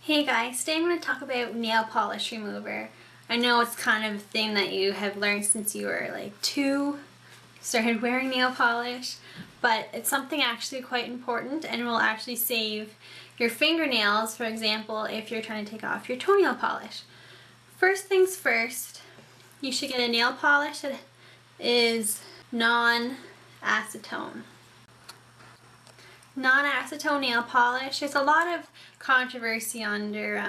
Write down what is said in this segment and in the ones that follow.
Hey guys, today I'm going to talk about nail polish remover. I know it's kind of a thing that you have learned since you were like 2, started wearing nail polish, but it's something actually quite important and will actually save your fingernails, for example, if you're trying to take off your toenail polish. First things first, you should get a nail polish that is non-acetone. Non-acetone nail polish. There's a lot of controversy under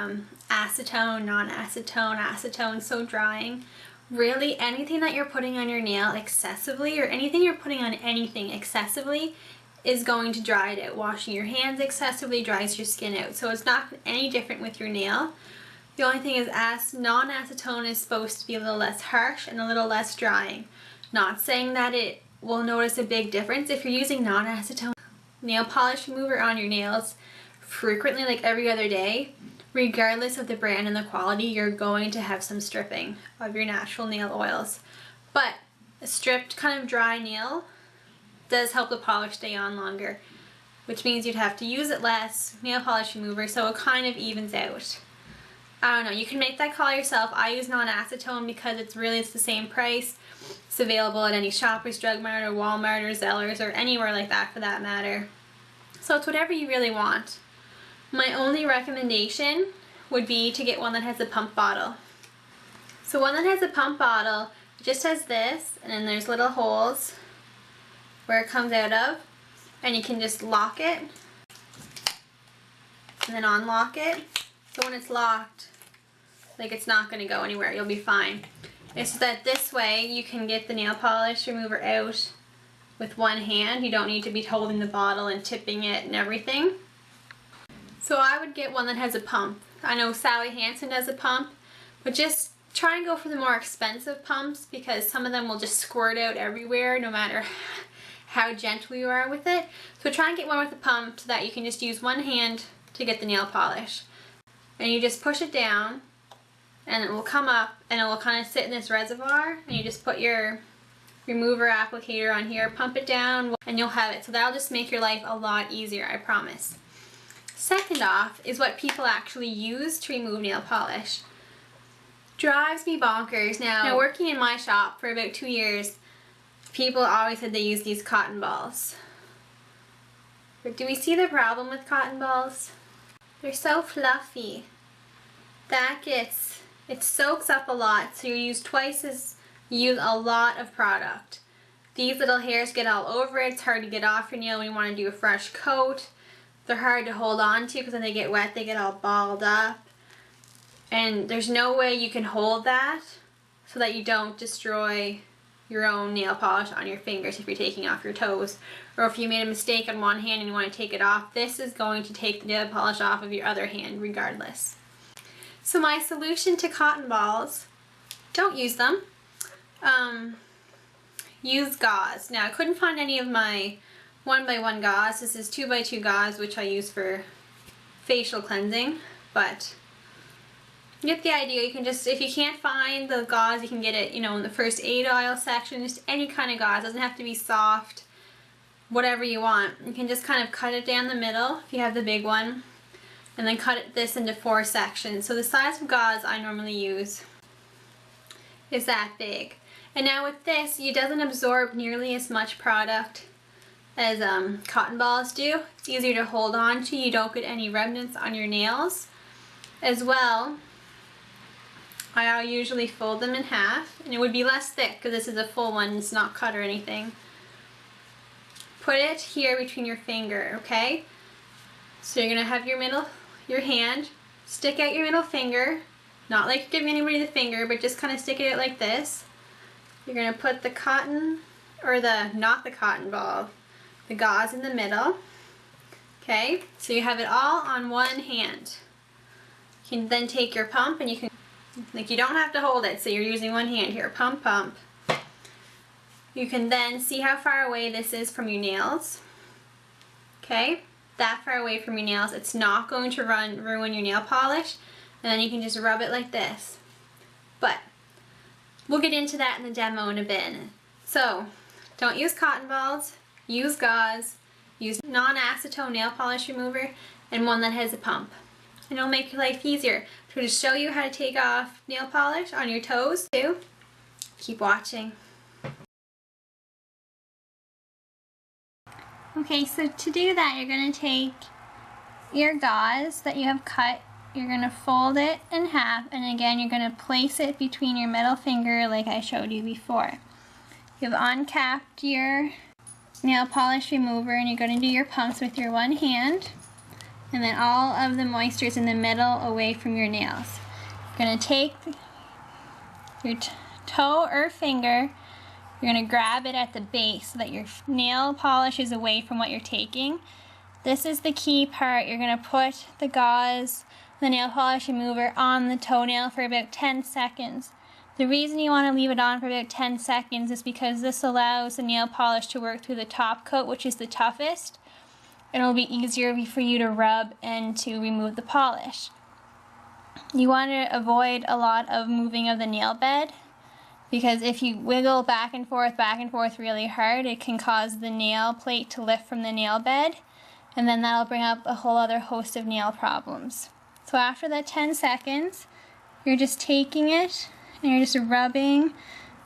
acetone, non-acetone, acetone so drying. Really, anything that you're putting on your nail excessively, or anything you're putting on anything excessively, is going to dry it out. Washing your hands excessively dries your skin out. So it's not any different with your nail. The only thing is non-acetone is supposed to be a little less harsh and a little less drying. Not saying that it will notice a big difference. If you're using non-acetone nail polish remover on your nails frequently, like every other day, regardless of the brand and the quality, you're going to have some stripping of your natural nail oils. But a stripped kind of dry nail does help the polish stay on longer, which means you'd have to use it less, nail polish remover, so it kind of evens out. I don't know, you can make that call yourself. I use non-acetone because it's the same price. It's available at any Shoppers Drug Mart or Walmart or Zellers or anywhere like that for that matter. So it's whatever you really want. My only recommendation would be to get one that has a pump bottle. So one that has a pump bottle just has this, and then there's little holes where it comes out of, and you can just lock it and then unlock it. So when it's locked, like, it's not going to go anywhere, you'll be fine. It's that this way you can get the nail polish remover out with one hand. You don't need to be holding the bottle and tipping it and everything. So I would get one that has a pump. I know Sally Hansen does a pump, but just try and go for the more expensive pumps because some of them will just squirt out everywhere no matter how gentle you are with it. So try and get one with a pump so that you can just use one hand to get the nail polish. And you just push it down and it will come up and it will kind of sit in this reservoir, and you just put your remover applicator on here, pump it down, and you'll have it. So that'll just make your life a lot easier, I promise. Second off is what people actually use to remove nail polish. Drives me bonkers. Now working in my shop for about 2 years, people always said they use these cotton balls. But do we see the problem with cotton balls? They're so fluffy. It soaks up a lot, so you use a lot of product. These little hairs get all over it. It's hard to get off your nail when you want to do a fresh coat. They're hard to hold on to because when they get wet, they get all balled up. And there's no way you can hold that so that you don't destroy your own nail polish on your fingers if you're taking off your toes. Or if you made a mistake on one hand and you want to take it off, this is going to take the nail polish off of your other hand regardless. So my solution to cotton balls, don't use them. Use gauze. Now I couldn't find any of my 1x1 gauze. This is 2x2 gauze, which I use for facial cleansing, but you get the idea. You can just, if you can't find the gauze, you can get it, in the first aid aisle section. Just any kind of gauze. It doesn't have to be soft, whatever you want. You can just kind of cut it down the middle if you have the big one, and then cut this into 4 sections. So the size of gauze I normally use is that big. And now with this, it doesn't absorb nearly as much product as cotton balls do. It's easier to hold on to. You don't get any remnants on your nails. As well, I usually fold them in half, and it would be less thick because this is a full one. It's not cut or anything. Put it here between your finger, okay? So you're gonna have your hand, stick out your middle finger, not like giving anybody the finger, but just kind of stick it out like this. You're gonna put the cotton, or not the cotton ball, the gauze in the middle. Okay, so you have it all on one hand. You can then take your pump and you can, you don't have to hold it, so you're using one hand here. Pump, pump. You can then see how far away this is from your nails. Okay, that far away from your nails. It's not going to ruin your nail polish. And then you can just rub it like this. But we'll get into that in the demo in a bit. So don't use cotton balls, use gauze, use non-acetone nail polish remover, and one that has a pump. and it'll make your life easier. So to show you how to take off nail polish on your toes too, keep watching. Okay, so to do that, you're going to take your gauze that you have cut, you're going to fold it in half, and again you're going to place it between your middle finger like I showed you before. You've uncapped your nail polish remover and you're going to do your pumps with your one hand, and then all of the moisture is in the middle away from your nails. You're going to take your toe or finger, you're going to grab it at the base so that your nail polish is away from what you're taking. This is the key part. You're going to put the gauze, the nail polish remover on the toenail for about 10 seconds. The reason you want to leave it on for about 10 seconds is because this allows the nail polish to work through the top coat, which is the toughest. It'll be easier for you to rub and to remove the polish. You want to avoid a lot of moving of the nail bed, because if you wiggle back and forth really hard, it can cause the nail plate to lift from the nail bed, and then that'll bring up a whole other host of nail problems. So after that 10 seconds, you're just taking it and you're just rubbing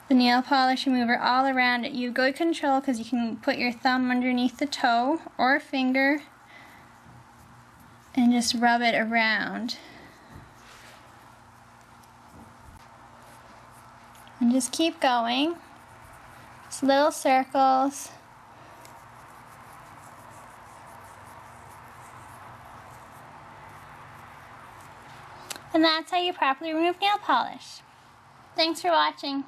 the nail polish remover all around it. You have good control because you can put your thumb underneath the toe or finger and just rub it around. And just keep going. Just little circles. And that's how you properly remove nail polish. Thanks for watching.